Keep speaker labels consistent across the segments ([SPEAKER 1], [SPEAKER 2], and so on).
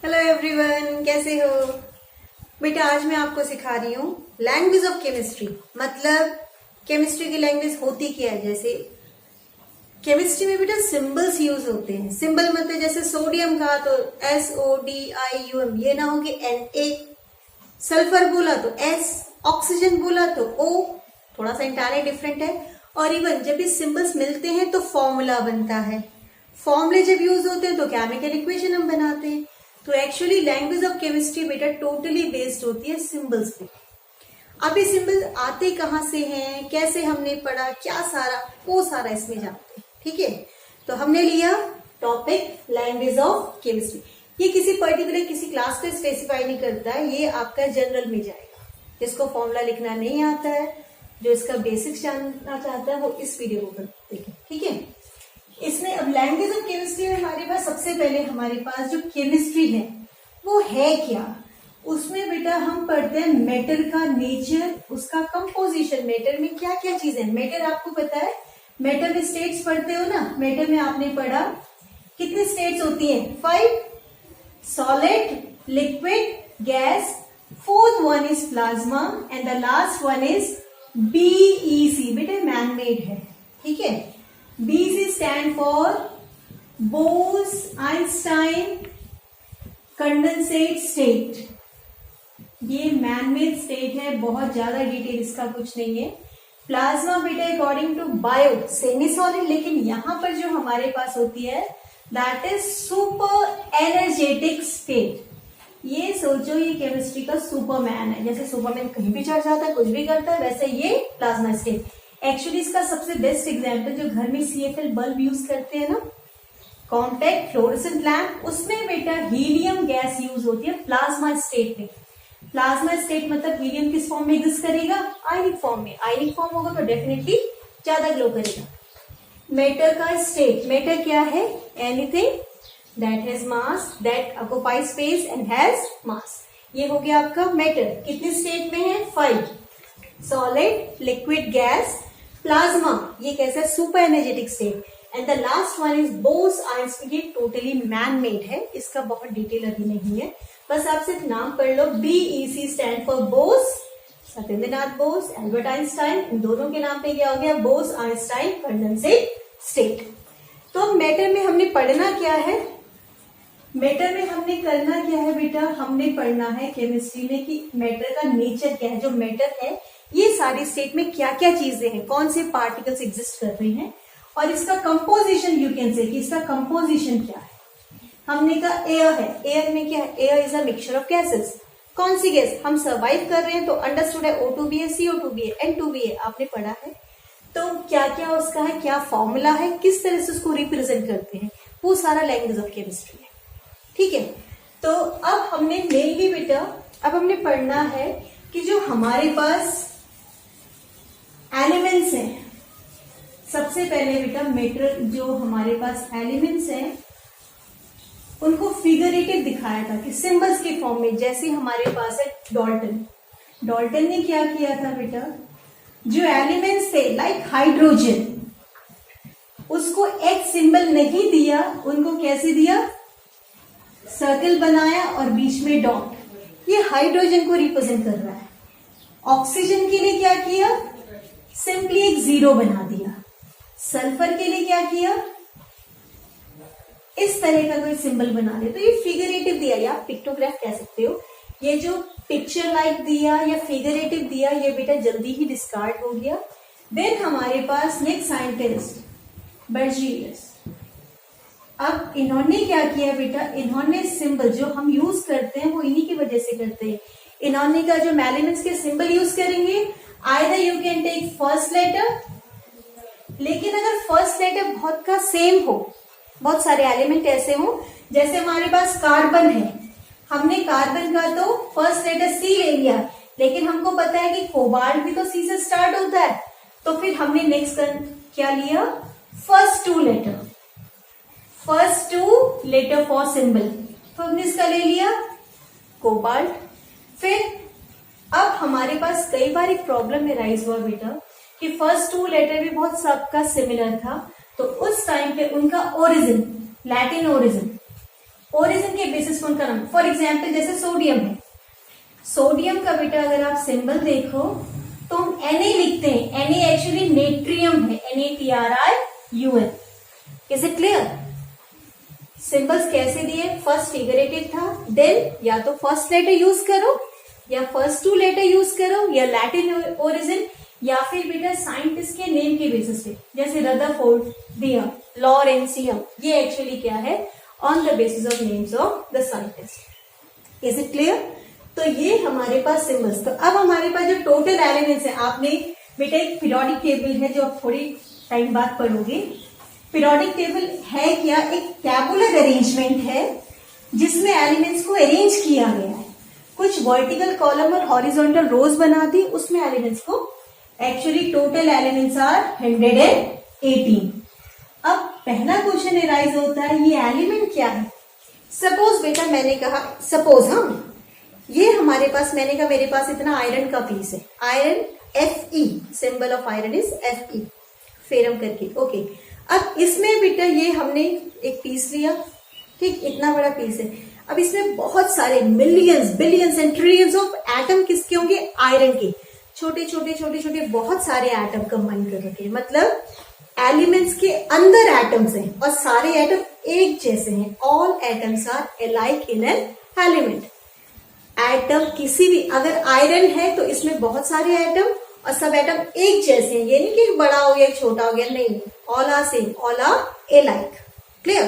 [SPEAKER 1] Hello everyone, कैसे हो बेटा। आज मैं आपको सिखा रही हूँ लैंग्वेज ऑफ केमिस्ट्री। मतलब केमिस्ट्री की लैंग्वेज होती क्या है। जैसे केमिस्ट्री में बेटा सिंबल्स यूज होते हैं। सिंबल मतलब जैसे सोडियम का तो SODIUM, ये ना हो कि Na। सल्फर बोला तो S, ऑक्सीजन बोला तो O, थोड़ा सा इंटायरली डिफरेंट है। और इवन जब ये सिंबल्स मिलते हैं तो फॉर्मूला बनता है। फॉर्मूले जब यूज होते हैं तो केमिकल इक्वेशन हम बनाते हैं। तो एक्चुअली लैंग्वेज ऑफ केमिस्ट्री बेटा टोटली बेस्ड होती है सिंबल्स पे। अब ये सिंबल आते कहाँ से हैं, कैसे हमने पढ़ा, क्या सारा वो सारा इसमें जानते हैं। ठीक है, तो हमने लिया टॉपिक लैंग्वेज ऑफ केमिस्ट्री। ये किसी पर्टिकुलर किसी क्लास को स्पेसिफाई नहीं करता है, ये आपका जनरल में जाएगा। जिसको फॉर्मूला लिखना नहीं आता है, जो इसका बेसिक्स जानना चाहता है, वो इस वीडियो को देखें। ठीक है, इसमें अब लैंग्वेज ऑफ केमिस्ट्री में हमारे पास सबसे पहले हमारे पास जो केमिस्ट्री है वो है क्या। उसमें बेटा हम पढ़ते हैं मैटर का नेचर, उसका कंपोजिशन। मैटर में क्या क्या चीजें हैं। मैटर आपको पता है, मैटर में स्टेट्स पढ़ते हो ना। मैटर में आपने पढ़ा कितनी स्टेट्स होती हैं, 5। Solid, liquid, gas, fourth one is plasma and the last one is BEC। बेटा मैन मेड है। ठीक है, BC stand for Bose-Einstein condensate state. ये मैनमेड स्टेट है, बहुत ज्यादा डिटेल इसका कुछ नहीं है। प्लाज्मा बेटा according to bio semi solid, लेकिन यहां पर जो हमारे पास होती है that is super energetic state. ये सोचो ये केमिस्ट्री का सुपरमैन है। जैसे सुपरमैन कहीं भी चढ़ जाता है, कुछ भी करता है, वैसे ये प्लाज्मा स्टेट। एक्चुअली इसका सबसे बेस्ट एग्जांपल जो घर में CFL बल्ब यूज करते हैं ना, कॉम्पैक्ट फ्लोरेसेंट लैम्प, उसमें बेटा हीलियम गैस यूज होती है प्लाज्मा स्टेट में। प्लाज्मा स्टेट मतलब हीलियम किस फॉर्म में एग्जिस्ट करेगा, आयनिक फॉर्म में। आयनिक फॉर्म होगा तो डेफिनेटली ज्यादा ग्लो करेगा। मैटर का स्टेट, मैटर क्या है, anything that has mass, that occupies space and has मास। ये हो गया आपका मैटर। कितनी स्टेट में है, 5। सॉलिड, लिक्विड, गैस, प्लाज्मा, ये कैसा है, super energetic state. And the last one is Bose Einstein. ये टोटली मैन मेड है, इसका बहुत डिटेल अभी नहीं है, बस आप सिर्फ नाम पढ़ लो। BEC stand for Bose, Satyendranath Bose, Albert Einstein, इन दोनों के नाम पे क्या हो गया, बोस-आइंस्टाइन कंडेंसेट स्टेट। तो मैटर में हमने पढ़ना क्या है, मैटर में हमने करना क्या है बेटा, हमने पढ़ना है केमिस्ट्री में कि मैटर का नेचर क्या है। जो मैटर है ये सारी स्टेट में क्या क्या चीजें हैं, कौन से पार्टिकल्स एग्जिस्ट कर रहे हैं, और इसका कंपोजिशन यू कैन से कि इसका कंपोजिशन क्या है। हमने कहा एयर है, एयर में क्या है, air is a mixture of gases. कौन सी गैस, हम सर्वाइव कर रहे हैं तो अंडरस्टूड है O2 CO2 N2 आपने पढ़ा है। तो क्या क्या उसका है, क्या फॉर्मूला है, किस तरह से उसको रिप्रेजेंट करते हैं, वो सारा लैंग्वेज ऑफ केमिस्ट्री है। ठीक है, तो अब हमने मेनली बेटा अब हमने पढ़ना है कि जो हमारे पास एलिमेंट्स हैं, सबसे पहले बेटा मेटर जो हमारे पास एलिमेंट्स हैं उनको फिगरेटिव दिखाया था कि सिंबल्स के फॉर्म में। जैसे हमारे पास है डॉल्टन ने क्या किया था बेटा, जो एलिमेंट्स थे लाइक हाइड्रोजन, उसको एक सिंबल नहीं दिया, उनको कैसे दिया, सर्कल बनाया और बीच में डॉट। ये हाइड्रोजन को रिप्रेजेंट कर रहा है। ऑक्सीजन के लिए क्या किया, सिंपली एक 0 बना दिया। सल्फर के लिए क्या किया, इस तरह का कोई सिंबल बना दिया। तो ये फिगरेटिव दिया या पिक्टोग्राफ कह सकते हो। ये जो पिक्चर लाइक दिया या फिगरेटिव दिया, ये बेटा जल्दी ही डिस्कार्ड हो गया। देन हमारे पास नेक्स्ट साइंटिस्ट बर्जीलियस। अब इन्होंने क्या किया बेटा, इन्होंने सिंबल जो हम यूज करते हैं वो इन्हीं की वजह से करते हैं। इन्होंने का जो एलिमेंट्स के सिंबल यूज करेंगे, either you can take first letter, लेकिन अगर फर्स्ट लेटर बहुत का सेम हो, बहुत सारे एलिमेंट ऐसे हो, जैसे हमारे पास कार्बन है, हमने कार्बन का तो फर्स्ट लेटर C ले लिया, लेकिन हमको पता है कि कोबाल्ट भी तो C से स्टार्ट होता है, तो फिर हमने नेक्स्ट क्या लिया, फर्स्ट 2 लेटर फॉर सिंबल, तो हमने इसका ले लिया कोबाल्ट। फिर अब हमारे पास कई बार एक प्रॉब्लम में राइज हुआ बेटा कि फर्स्ट 2 लेटर भी बहुत सबका सिमिलर था, तो उस टाइम पे उनका ओरिजिन, लैटिन ओरिजिन ओरिजिन के बेसिस पर उनका नाम। फॉर एग्जाम्पल जैसे सोडियम है, सोडियम का बेटा अगर आप सिंबल देखो तो हम Na लिखते हैं, Na एक्चुअली नेट्रियम है, NaTrium। Is it clear? Symbols कैसे दिए? फर्स्ट फिगरेटिव था, देन या तो फर्स्ट लेटर यूज करो या फर्स्ट टू लेटर यूज करो या लैटिन ओरिजिन या फिर बेटा साइंटिस्ट के नेम के बेसिस पे, जैसे रदरफोर्ड, दियम, लॉरेंसियम, ये एक्चुअली क्या है? On the basis of names of the scientist. Is it clear? तो ये हमारे पास सिंबल्स। तो अब हमारे पास जो टोटल एलिमेंट्स है, आपने बेटा एक पीरियोडिक टेबल है जो आप थोड़ी टाइम बाद पढ़ोगे। पीरियोडिक टेबल है क्या? एक टैबुलर अरेंजमेंट है जिसमें एलिमेंट्स को अरेंज किया गया है, कुछ वर्टिकल कॉलम और हॉरिजॉन्टल रोज बना दी, उसमें एलिमेंट्स को। Actually total elements are 118। अब पहला क्वेश्चन एराइज होता है, ये एलिमेंट क्या है? सपोज बेटा मैंने कहा, सपोज ये हमारे पास, मैंने कहा मेरे पास इतना आयरन का पीस है, iron Fe, symbol of iron is Fe, ferrum करके। ओके, अब इसमें बेटा ये हमने एक पीस लिया, ठीक, इतना बड़ा पीस है। अब इसमें बहुत सारे millions, billions and trillions of atom किसके होंगे? आयरन के। छोटे छोटे छोटे छोटे बहुत सारे एटम कंबाइन कर रखे हैं, मतलब एलिमेंट्स के अंदर एटम्स हैं और सारे एटम एक जैसे हैं। All atoms are alike in an element. Atom किसी भी, अगर आयरन है तो इसमें बहुत सारे एटम और सब एटम एक जैसे हैं, ये नहीं कि बड़ा हो गया छोटा हो गया, नहीं, all are same, all are alike. Clear?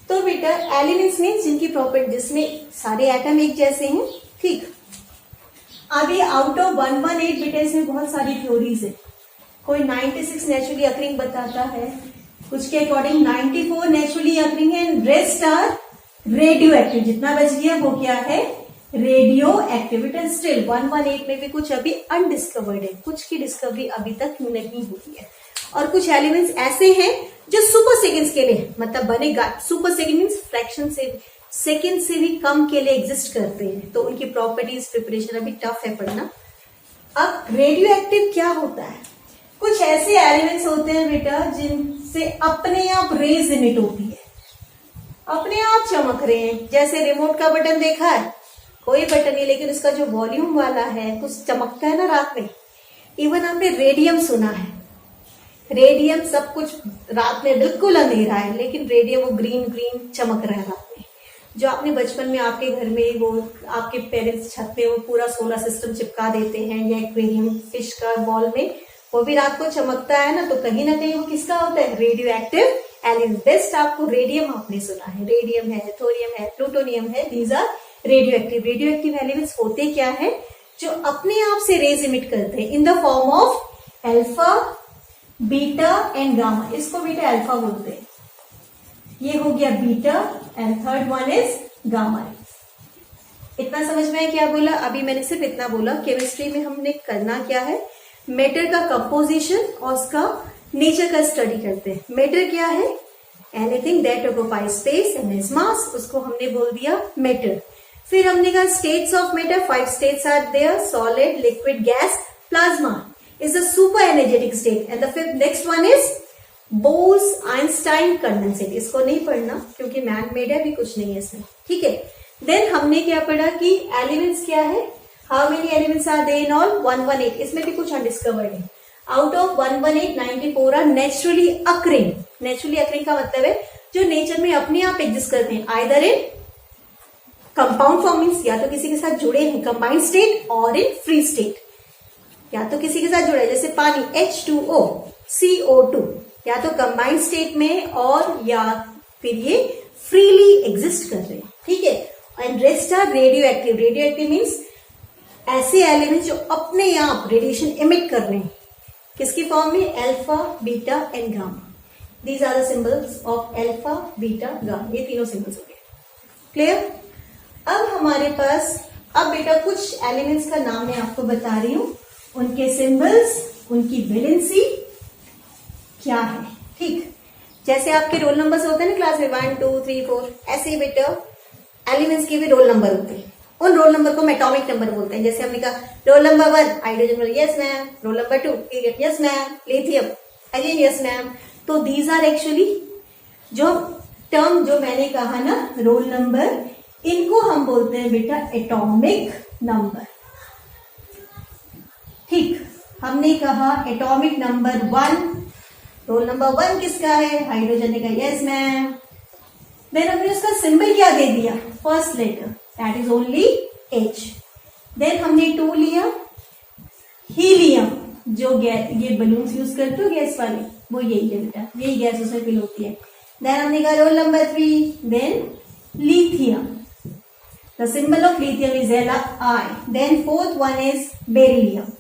[SPEAKER 1] तो बेटा एलिमेंट्स में जिनकी प्रॉपर्टी, जिसमें सारे एटम एक जैसे हैं, ठीक। अभी आउट ऑफ 118 बेटा इसमें बहुत सारी थ्योरीज है। कोई 96 नेचुरली अकरिंग बताता है, कुछ के अकॉर्डिंग 94 नेचुरली अकरिंग है, and rest are radioactive. जितना बच गया वो क्या है? Radio activity. स्टिल 118 में भी कुछ अभी अनडिस्कवर्ड है, कुछ की डिस्कवरी अभी तक नहीं हुई है। और कुछ एलिमेंट्स ऐसे हैं जो सुपर सेकेंड्स के लिए, मतलब बनेगा, सुपर सेकेंड मीन्स फ्रैक्शन से, सेकेंड से भी कम के लिए एग्जिस्ट करते हैं, तो उनकी प्रॉपर्टीज प्रिपरेशन अभी टफ है पढ़ना। अब रेडियो एक्टिव क्या होता है? कुछ ऐसे एलिमेंट्स होते हैं बेटा जिनसे अपने आप रेज इमिट होती है, अपने आप चमक रहे हैं। जैसे रिमोट का बटन देखा है, कोई बटन नहीं, लेकिन उसका जो वॉल्यूम वाला है कुछ चमकता है ना रात में। इवन आपने रेडियम सुना है, रेडियम सब कुछ रात में बिल्कुल अंधेरा है, लेकिन रेडियम वो ग्रीन ग्रीन चमक रहा है रात में। जो आपने बचपन में आपके घर में वो आपके पेरेंट्स छत पे वो पूरा सोलर सिस्टम चिपका देते हैं या एक्वेरियम फिश का वॉल में, वो भी रात को चमकता है ना, तो कहीं ना कहीं वो किसका होता है? Radioactive element. बेस्ट आपको रेडियम आपने सुना है, रेडियम है, थोरियम है, प्लूटोनियम है, these are radioactive. Radioactive elements होते क्या है? जो अपने आप से रेज इमिट करते हैं in the form of alpha, beta and gamma. इसको बेटा अल्फा बोलते हैं, ये हो गया beta, and third one is gamma. इतना समझ में है क्या बोला? अभी मैंने सिर्फ इतना बोला, केमिस्ट्री में हमने करना क्या है? मैटर का कंपोजिशन और उसका नेचर का स्टडी करते हैं। मैटर क्या है? Anything that occupies space and has mass, उसको हमने बोल दिया मैटर। फिर हमने कहा states of matter, 5 states are there, solid, liquid, gas, plasma is the super energetic state, and the fifth next one is Bose-Einstein condensate। इसको नहीं पढ़ना क्योंकि मैन मेड है, भी कुछ नहीं है इसमें, ठीक है। देन हमने क्या पढ़ा कि एलिमेंट्स क्या है? How many elements are there in all? 118। इसमें भी कुछ अनडिस्कवर्ड है। Out of 118, 94 are naturally occurring. Naturally occurring का मतलब है जो नेचर में अपने आप एग्जिस्ट करते हैं, either in compound form means या तो किसी के साथ जुड़े हैं कंबाइंड स्टेट, और इन फ्री स्टेट या तो किसी के साथ जुड़ा है, जैसे पानी H2O, CO2, या तो कंबाइंड स्टेट में और या फिर ये फ्रीली एग्जिस्ट कर रहे हैं, ठीक है। And rest are radioactive. Radioactive means ऐसे एलिमेंट्स जो अपने आप रेडिएशन इमिट कर रहे हैं, किसकी फॉर्म में? Alpha, beta and gamma. These are the symbols of alpha, beta, gamma. ये तीनों सिंबल्स हो गए। क्लियर? अब हमारे पास, अब बेटा कुछ एलिमेंट्स का नाम मैं आपको बता रही हूं, उनके सिंबल्स, उनकी वैलेंसी क्या है, ठीक। जैसे आपके रोल नंबर्स होते हैं ना क्लास में 1 2 3 4, ऐसे ही बेटा एलिमेंट्स के भी रोल नंबर होते हैं। उन रोल नंबर को एटॉमिक नंबर बोलते हैं। जैसे हमने कहा roll number 1 hydrogen, yes ma'am. Roll number 2 helium, yes ma'am. Lithium, again yes ma'am. तो दीज आर एक्चुअली जो टर्म जो मैंने कहा ना, रोल नंबर, इनको हम बोलते हैं बेटा एटॉमिक नंबर। ठीक, हमने कहा एटॉमिक नंबर 1, रोल नंबर 1 किसका है? हाइड्रोजन ने कहा यस मैम। देन हमने उसका सिंबल क्या दे दिया? First letter, that is only H। Then हमने 2 लिया, हीलियम, जो ये बलून्स यूज करते हो गैस वाले, वो यही है बेटा, यही गैस उसमें फिल होती है। देन हमने कहा roll number 3, then lithium, the symbol of lithium is Li। Then fourth one is beryllium,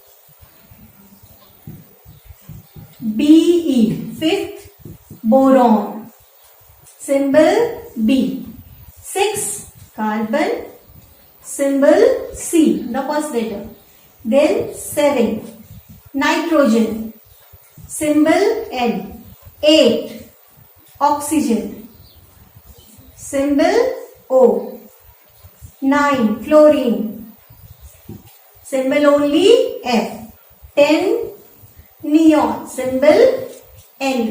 [SPEAKER 1] Be, fifth boron, symbol B। 6 carbon, symbol C, the first letter. Then 7 nitrogen, symbol N. 8 oxygen, symbol O. 9 chlorine, symbol only F. 10 neon, symbol N.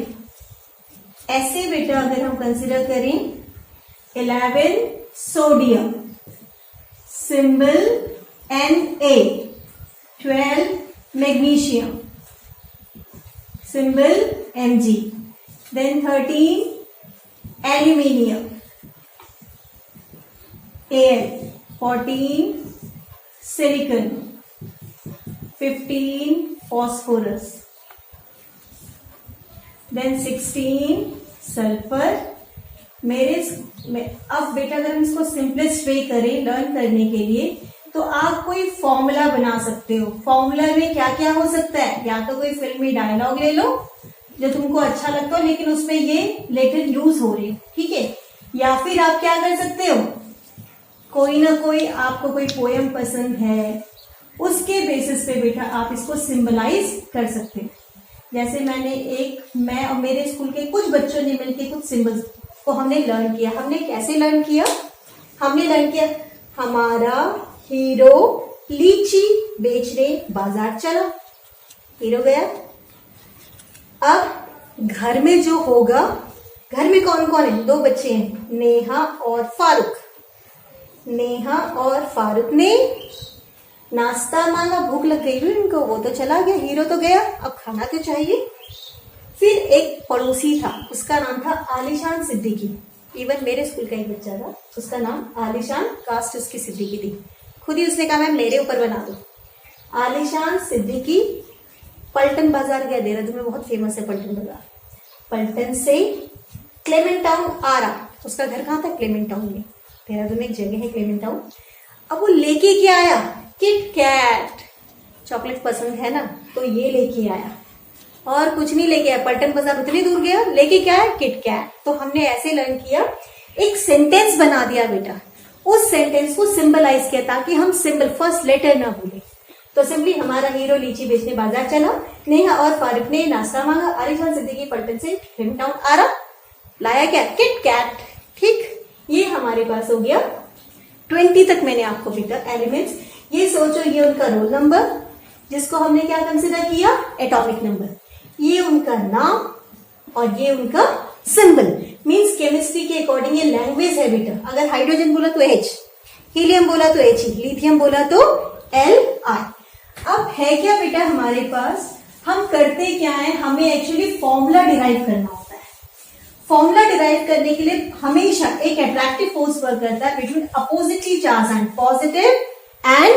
[SPEAKER 1] ऐसे बेटा अगर हम consider करें, 11 sodium, symbol Na. 12 magnesium, symbol Mg. Then 13 aluminium, Al. 14 silicon, 15 phosphorus, then 16 sulfur। अब बेटा अगर हम इसको सिंपलेस्ट वे करें लर्न करने के लिए, तो आप कोई फॉर्मूला बना सकते हो। फॉर्मूला में क्या क्या हो सकता है? या तो कोई फिल्मी डायलॉग ले लो जो तुमको अच्छा लगता हो लेकिन उसमें ये लेटर यूज हो रही, ठीक है। या फिर आप क्या कर सकते हो, कोई ना कोई आपको कोई पोएम पसंद है, उसके बेसिस पे बेटा आप इसको सिंबलाइज कर सकते हो। जैसे मैं और मेरे स्कूल के कुछ बच्चों ने मिलकर कुछ सिंबल्स को हमने लर्न किया। हमने कैसे लर्न किया? हमने लर्न किया, हमारा हीरो लीची बेचने बाजार चला, हीरो गया। अब घर में जो होगा, घर में कौन कौन है? 2 बच्चे हैं, नेहा और फारूक। नेहा और फारूक ने नाश्ता मांगा, भूख लग गई उनको, वो तो चला गया, हीरो तो गया, अब खाना तो चाहिए। फिर एक पड़ोसी था, उसका नाम था आलिशान सिद्दीकी। इवन मेरे स्कूल का एक बच्चा था, उसका नाम आलिशान, कास्ट उसकी सिद्दीकी थी। खुद ही उसने कहा मैम मेरे ऊपर बना दो। आलिशान सिद्दीकी पलटन बाजार गया, देहरादून में बहुत फेमस है पलटन बाजार। पलटन से क्लेमेंट टाउन आ रहा, उसका घर कहाँ था? क्लेमेंट टाउन में, देहरादून में एक जगह है क्लेमेंट टाउन। अब वो लेके क्या आया? किट कैट, चॉकलेट पसंद है ना, तो ये लेके आया और कुछ नहीं लेके आया। पलटन बाजार उतनी दूर गया, लेके क्या है? Kit kat. तो हमने ऐसे लर्न किया, एक सेंटेंस बना दिया बेटा, उस सेंटेंस को सिंबलाइज किया ताकि हम सिंबल फर्स्ट लेटर ना भूले। तो सिंपली हमारा हीरो लीची बेचने बाजार चला, नेहा और फारूक ने नाश्ता मांगा, आलिशान सिद्दीकी पलटन से क्लेमेंट टाउन आ रहा, लाया क्या? Kit kat. ठीक, ये हमारे पास हो गया 20 तक मैंने आपको बेटा एलिमेंट्स। ये सोचो, ये उनका रोल नंबर जिसको हमने क्या कंसिडर किया? Atomic number. ये उनका नाम और ये उनका सिंबल। मींस केमिस्ट्री के अकॉर्डिंग ये लैंग्वेज है बेटा। अगर हाइड्रोजन बोला तो H, हीलियम बोला तो He, लिथियम बोला तो Li। अब है क्या बेटा हमारे पास, हम करते क्या है, हमें एक्चुअली फॉर्मूला डिराइव करना होता है। फॉर्मूला डिराइव करने के लिए हमेशा एक अट्रैक्टिव फोर्स वर्क करता है between oppositely charge and positive and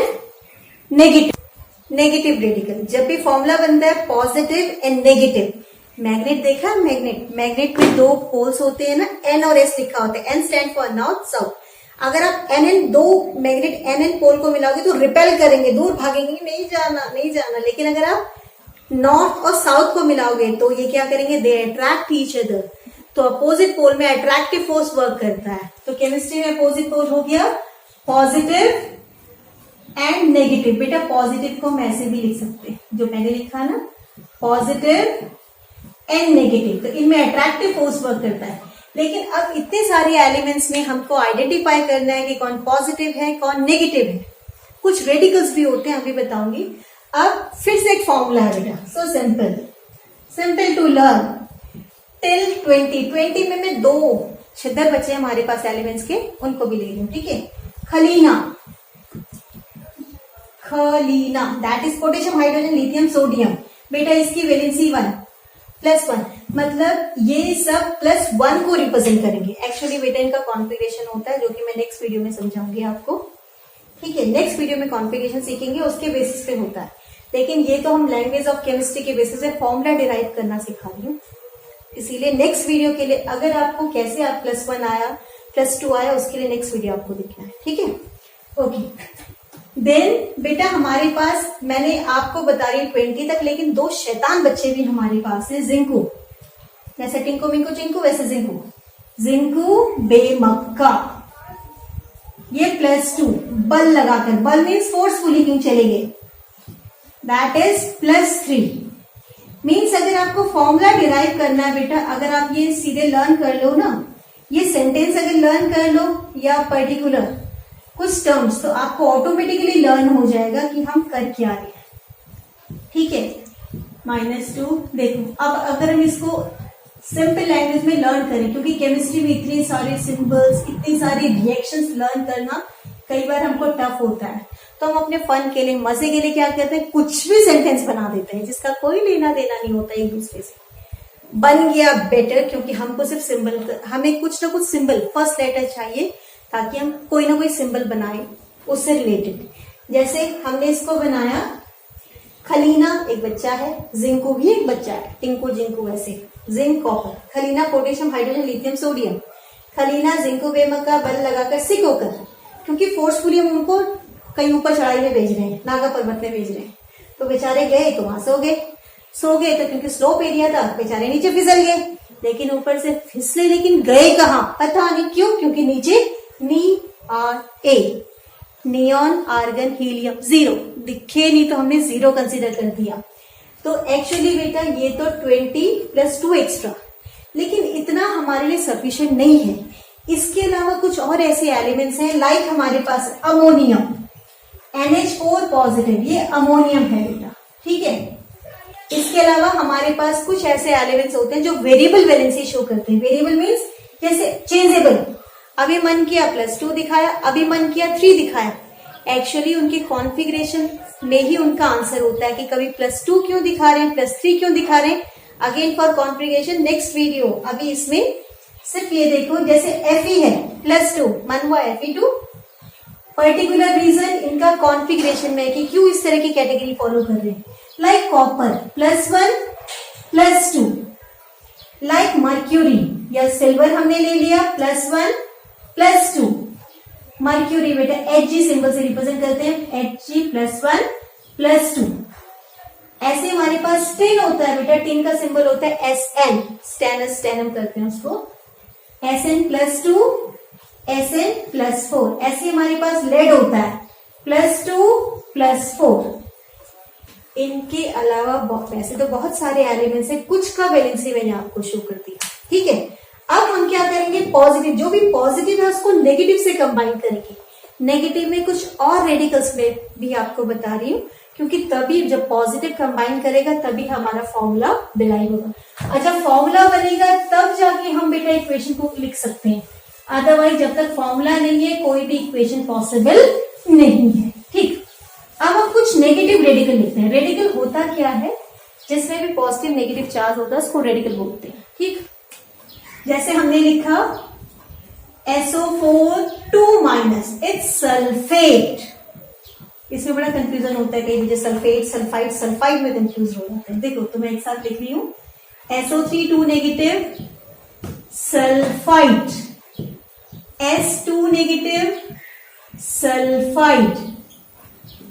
[SPEAKER 1] negative radical. जब भी फॉर्मूला बनता है पॉजिटिव एंड नेगेटिव, मैग्नेट देखा, मैग्नेट में 2 पोल्स होते हैं ना, N और S लिखा होता है। N stand for north south. अगर आप दो मैग्नेट NN पोल को मिलाओगे तो रिपेल करेंगे, दूर भागेंगे, नहीं जाना। लेकिन अगर आप नॉर्थ और साउथ को मिलाओगे तो ये क्या करेंगे? They attract each other. तो अपोजिट पोल में अट्रैक्टिव फोर्स वर्क करता है। तो केमिस्ट्री में अपोजिट पोल हो गया पॉजिटिव एंड नेगेटिव। बेटा पॉजिटिव को हम ऐसे भी लिख सकते हैं जो मैंने लिखा ना, पॉजिटिव एंड नेगेटिव। तो इनमें अट्रैक्टिव फोर्स वर्क करता है। लेकिन अब इतने सारे एलिमेंट्स में हमको आइडेंटिफाई करना है कि कौन पॉजिटिव है कौन नेगेटिव है। कुछ रेडिकल्स भी होते हैं, अभी बताऊंगी। अब फिर से एक फॉर्मूला है बेटा, so simple to learn till 20 में मैं 2 छिद्र बचे हमारे पास एलिमेंट्स के, उनको भी ले लूं, ठीक है। खलीना, खलीना that is potassium, hydrogen, lithium, sodium. बेटा इसकी वैलेंसी 1+1, मतलब ये सब +1 को रिप्रेजेंट करेंगे। एक्चुअली बेटा इनका कॉन्फ़िगरेशन होता है, जो कि मैं नेक्स्ट वीडियो में समझाऊंगी आपको, ठीक है। नेक्स्ट वीडियो में कॉन्फ़िगरेशन सीखेंगे, उसके बेसिस पे होता है। लेकिन ये तो हम लैंग्वेज ऑफ केमिस्ट्री के बेसिस पे फॉर्मूला डिराइव करना सिखा रही हूँ, इसीलिए नेक्स्ट वीडियो के लिए अगर आपको कैसे आप +1 आया, +2 आया, उसके लिए नेक्स्ट वीडियो आपको देखना है, ठीक है। ओके, देन बेटा हमारे पास, मैंने आपको बता रही हूँ 20 तक, लेकिन 2 शैतान बच्चे भी हमारे पास है। जिंकू, जैसे टिंकू मिंकू चिंकू, वैसे जिंकू, जिंकू बेमक्का, ये +2 बल लगाकर, बल मीन्स फोर्सफुली क्यों चले गए, दैट इज +3। मीन्स अगर आपको फॉर्मूला डिराइव करना है बेटा, अगर आप ये सीधे लर्न कर लो ना, ये सेंटेंस अगर लर्न कर लो या पर्टिकुलर कुछ टर्म्स, तो आपको ऑटोमेटिकली लर्न हो जाएगा कि हम कर क्या रहे हैं, ठीक है। -2 देखो, अब अगर हम इसको सिंपल लैंग्वेज में लर्न करें, क्योंकि केमिस्ट्री में इतने सारे सिंबल्स, इतनी सारी रिएक्शंस लर्न करना कई बार हमको टफ होता है, तो हम अपने फन के लिए, मजे के लिए क्या करते हैं, कुछ भी सेंटेंस बना देते हैं जिसका कोई लेना देना नहीं होता एक दूसरे से। बन गया बेटर, क्योंकि हमको सिर्फ सिंबल, हमें कुछ ना कुछ सिंबल, फर्स्ट लेटर चाहिए, ताकि हम कोई ना कोई सिंबल बनाए उससे रिलेटेड। जैसे हमने इसको बनाया, खलीना एक बच्चा है, जिंकू भी एक बच्चा है, टिंकू जिंकू, ऐसे जिंक कॉपर, खलीना पोटेशियम, हाइड्रोजन, लिथियम, सोडियम, खलीना जिंकू बेमक्का, बल लगाकर सिक होकर, क्योंकि फोर्सफुली हम उनको कहीं ऊपर चढ़ाई में भेज रहे हैं, नागा पर्वत में भेज रहे हैं, तो बेचारे गए तो वहां सो गए तो क्योंकि स्लोप एरिया था, बेचारे नीचे फिसल गए, लेकिन ऊपर से फिसले, लेकिन गए कहाँ पता नहीं क्यों, क्योंकि नीचे NA, नियॉन, आर्गन, हीलियम 0 दिखे नहीं, तो हमने 0 कंसीडर कर दिया। तो एक्चुअली बेटा ये तो 20+2 एक्स्ट्रा, लेकिन इतना हमारे लिए सफिशिएंट नहीं है। इसके अलावा कुछ और ऐसे एलिमेंट्स हैं, लाइक हमारे पास अमोनियम, NH4 पॉजिटिव, ये अमोनियम है बेटा, ठीक है। इसके अलावा हमारे पास कुछ ऐसे एलिमेंट्स होते हैं जो वेरिएबल वैलेंसी शो करते हैं। वेरिएबल मीन्स जैसे चेंजेबल, अभी मन किया +2 दिखाया, अभी मन किया 3 दिखाया। एक्चुअली उनके कॉन्फ़िगरेशन में ही उनका आंसर होता है कि कभी +2 क्यों दिखा रहे हैं, +3 क्यों दिखा रहे हैं। Again for configuration next video. अभी इसमें सिर्फ ये देखो, जैसे Fe है +2, मन हुआ Fe2, पर्टिकुलर रीजन इनका कॉन्फ़िगरेशन में है कि क्यों इस तरह की कैटेगरी फॉलो कर रहे हैं। लाइक कॉपर +1 +2, लाइक मर्क्यूरी या सिल्वर हमने ले लिया +1 +2, मर्क्यूरी बेटा Hg सिंबल से रिप्रेजेंट करते हैं, Hg +1 +2। ऐसे हमारे पास टिन होता है बेटा, टिन का सिंबल होता है Sn, स्टेनस, स्टेनम करते हैं उसको, Sn +2 Sn +4। ऐसे हमारे पास लेड होता है +2 +4। इनके अलावा वैसे तो बहुत सारे एलिमेंट्स हैं, कुछ का वैलेंसी मैंने आपको शो कर दिया, ठीक है। अब हम क्या करेंगे, पॉजिटिव, जो भी पॉजिटिव है उसको नेगेटिव से कंबाइन करेंगे। नेगेटिव में कुछ और रेडिकल्स में भी आपको बता रही हूँ, क्योंकि तभी जब पॉजिटिव कंबाइन करेगा तभी हमारा फॉर्मूला डिराइव होगा। अच्छा, फॉर्मूला बनेगा तब जाके हम बेटा इक्वेशन को लिख सकते हैं, अदरवाइज जब तक फॉर्मूला नहीं है कोई भी इक्वेशन पॉसिबल नहीं है, ठीक। अब हम कुछ नेगेटिव रेडिकल लिखते हैं। रेडिकल होता क्या है, जिसमें भी पॉजिटिव नेगेटिव चार्ज होता है उसको रेडिकल बोलते हैं, ठीक। जैसे हमने लिखा SO4 इट्स सल्फेट। इसमें बड़ा कंफ्यूजन होता है, कई मुझे सल्फेट, सल्फाइड, सल्फाइड में कंफ्यूज हो जाते हैं। देखो तो मैं एक साथ लिख रही हूं, SO3 sulphide, S2 sulphide,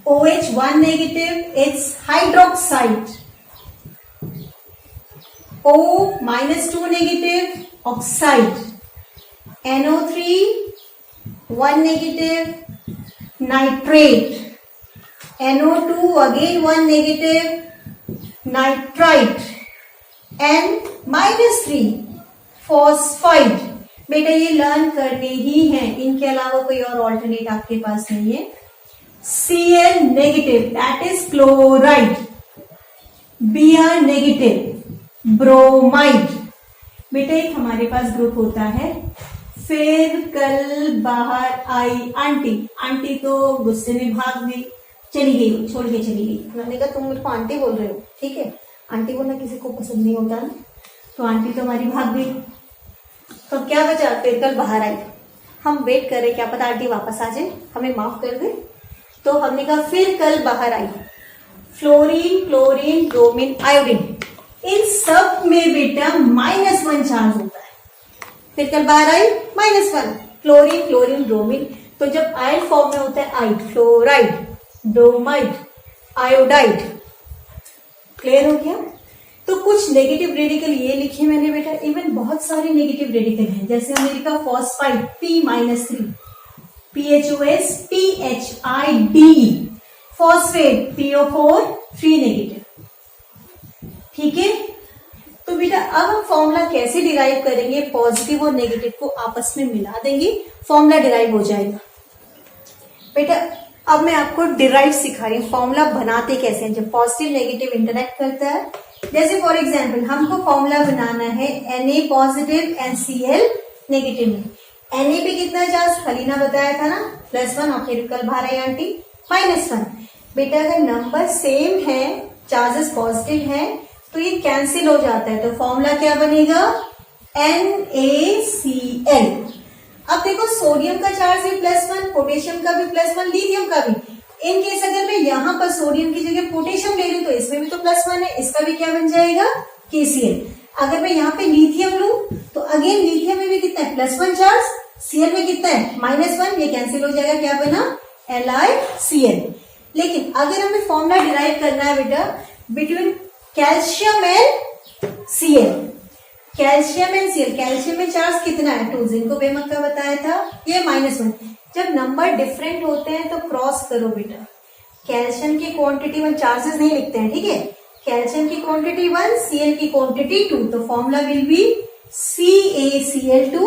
[SPEAKER 1] OH1 it's hydroxide, O-2 oxide, NO3 nitrate, NO2 again 1 nitrite, N-3 phosphide. बेटा ये लर्न करने ही है, इनके अलावा कोई और ऑल्टरनेट आपके पास नहीं है। Cl that is chloride, Br bromide. बेटा एक हमारे पास ग्रुप होता है फिर कल बाहर आई आंटी। आंटी तो गुस्से में भाग गई, चली गई, छोड़ के चली गई। मैंने कहा तुम मेरे को आंटी बोल रहे हो, ठीक है, आंटी बोलना किसी को पसंद नहीं होता ना, तो आंटी तो हमारी भाग गई। तो क्या बचा, फिर कल बाहर आई। हम वेट कर रहे क्या पता आंटी वापस आ जाए, हमें माफ कर दे। तो हमने कहा फिर कल बाहर आई फ्लोरीन, क्लोरीन, ब्रोमीन, आयोडीन। इन सब में बेटा -1 चार्ज होता है। फिर कल बाहर आई -1, क्लोरीन, क्लोरीन, ब्रोमीन। तो जब आयड फॉर्म में होता है आइड, फ्लोराइड, ब्रोमाइड, आयोडाइड। क्लियर हो गया। तो कुछ नेगेटिव रेडिकल ये लिखे मैंने बेटा, इवन बहुत सारे नेगेटिव रेडिकल हैं, जैसे हमने लिखा phosphide P-3, PHOS PHIDE, phosphate PO4 3 negative. ठीक है। तो बेटा अब हम फॉर्मूला कैसे डिराइव करेंगे, पॉजिटिव और नेगेटिव को आपस में मिला देंगे, फॉर्मूला डिराइव हो जाएगा। बेटा अब मैं आपको डिराइव सिखा रही हूँ, फॉर्मूला बनाते कैसे हैं जब पॉजिटिव नेगेटिव इंटरेक्ट करता है। जैसे फॉर एग्जाम्पल हमको फॉर्मूला बनाना है Na पॉजिटिव NCl नेगेटिव में। Na पे कितना चार्ज हलीना बताया था ना, +1, और फिर कल बाहर आई आंटी -1। बेटा अगर नंबर सेम है, चार्जेस पॉजिटिव है, तो ये कैंसिल हो जाता है, तो फॉर्मूला क्या बनेगा, NaCl। अब देखो सोडियम का चार्ज भी +1, पोटेशियम का भी +1, लिथियम का भी। इन केस अगर मैं यहाँ पर सोडियम की जगह पोटेशियम ले लूं तो इसमें भी तो +1 है, इसका भी क्या बन जाएगा, KCl। अगर मैं यहाँ पे लिथियम लूं तो अगेन लिथियम में भी कितना है, +1 चार्ज, Cl में कितना है, -1, ये कैंसिल हो जाएगा, क्या बना, LiCl। लेकिन अगर हमें फॉर्मूला डिराइव करना है बेटा between calcium and Cl, calcium and Cl, calcium में चार्ज कितना है 2, जिनको बेमक का बताया था, ये -1। जब नंबर डिफरेंट होते हैं तो क्रॉस करो बेटा, कैल्शियम की क्वांटिटी 1, चार्जेस नहीं लिखते हैं, ठीक है, कैल्शियम की क्वांटिटी 1, Cl की क्वांटिटी 2, तो फॉर्मूला विल बी CaCl2।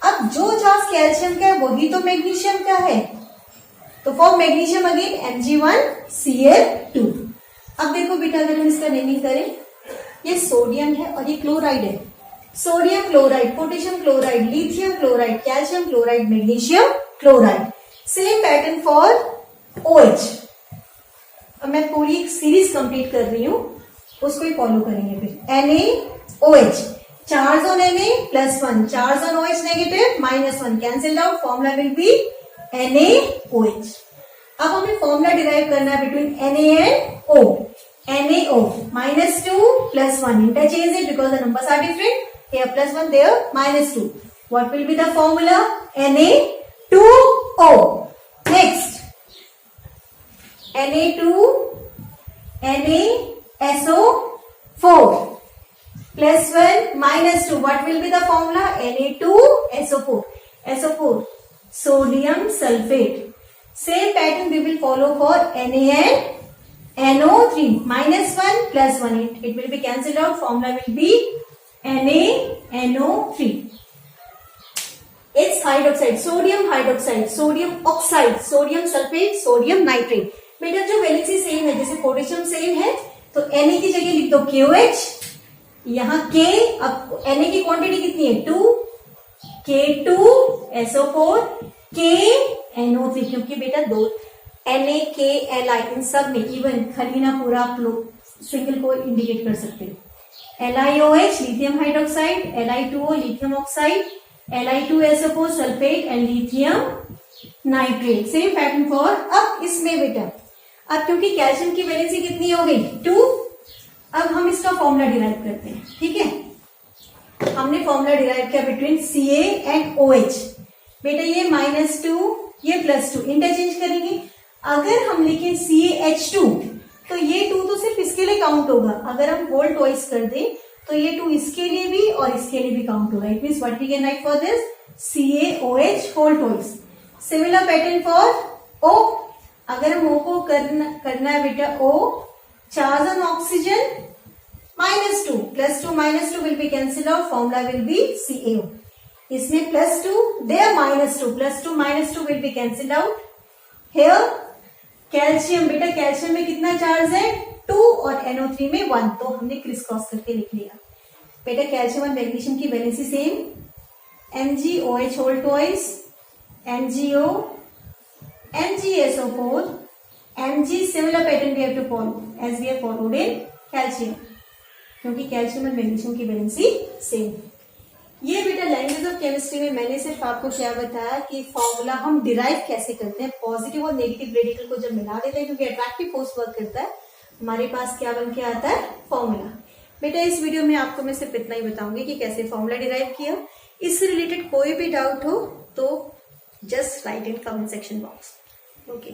[SPEAKER 1] अब जो चार्ज कैल्शियम का है वही तो मैग्नीशियम का है, तो फॉर मैग्नीशियम अगेन Mg1Cl2। अब देखो बेटा अगर हम इसका नेमिंग करें, ये सोडियम है और ये क्लोराइड है, sodium chloride, potassium chloride, lithium chloride, calcium chloride, magnesium chloride. Same pattern for OH। अब मैं पूरी एक सीरीज कंप्लीट कर रही हूं, उसको ही फॉलो करेंगे फिर। NaOH, charge on Na +1, charge on OH negative -1, cancelled out, formula will B NaOH। अब हमें फॉर्मूला डिराइव करना है between Na and O। NaO -2 +1, interchange it because the numbers are different, here +1, there -2. What will be the formula, Na2O। next Na2 NaSO4 +1 -2, what will be the formula, Na2SO4, SO4 sodium sulfate। Same pattern we will follow for Na and NO3, -1 +1, it will be cancelled out, formula will be NaNO3। It's hydroxide, sodium hydroxide, sodium oxide, sodium sulfate, sodium nitrate। बेटा जो valency same है, जैसे potassium same है तो Na की जगह लिख दो KOH, यहाँ K, अब Na की क्वांटिटी कितनी है 2, K2SO4, KNO3, क्योंकि बेटा दो Na, K, Li इन सब में इवन खलीना पूरा आप लोग सिंगल को इंडिकेट कर सकते हैं। LiOH lithium hydroxide, Li2O lithium oxide, Li2SO4 sulphate and lithium nitrate. Same pattern for, अब इसमें बेटा अब क्योंकि कैल्शियम की वैलेंसी कितनी हो गई 2, अब हम इसका फॉर्मूला डिराइव करते हैं, ठीक है। हमने फॉर्मूला डिराइव किया बिटवीन Ca एंड OH। बेटा ये -2, ये +2, इंटरचेंज करेंगे। अगर हम लिखें CaH2 तो ये 2 तो सिर्फ इसके लिए काउंट होगा, अगर हम होल ट्वाइस कर दें तो ये 2 इसके लिए भी और इसके लिए भी काउंट होगा। It means what we can write for this, CaOH whole twice. Similar pattern for O, अगर हम O को करना है बेटा O, charge on oxygen -2, +2 -2 will be cancel out, formula will be CaO। इसमें +2, there -2, +2 -2 will be cancel out. Here calcium, बेटा calcium में कितना चार्ज है 2 और NO3 में 1, तो हमने क्रिस क्रॉस करके लिख लिया। बेटा कैल्शियम और मैग्नीशियम की valency same, MgOH whole twice, MgO, MgSO4, Mg similar pattern we have to follow as we have followed in calcium, क्योंकि कैल्शियम और मैग्नीशियम की वैलेंसी सेम। ये बेटा लैंग्वेज ऑफ केमिस्ट्री में मैंने सिर्फ आपको क्या बताया कि फॉर्मूला हम डिराइव कैसे करते हैं। पॉजिटिव और नेगेटिव रेडिकल को जब मिला देते हैं, क्योंकि अट्रैक्टिव फोर्स वर्क करता है, हमारे पास क्या बन के आता है, फॉर्मूला। बेटा इस वीडियो में आपको मैं सिर्फ इतना ही बताऊंगी कि कैसे फॉर्मूला डिराइव किया। इससे रिलेटेड कोई भी डाउट हो तो just right in comment section box. Okay.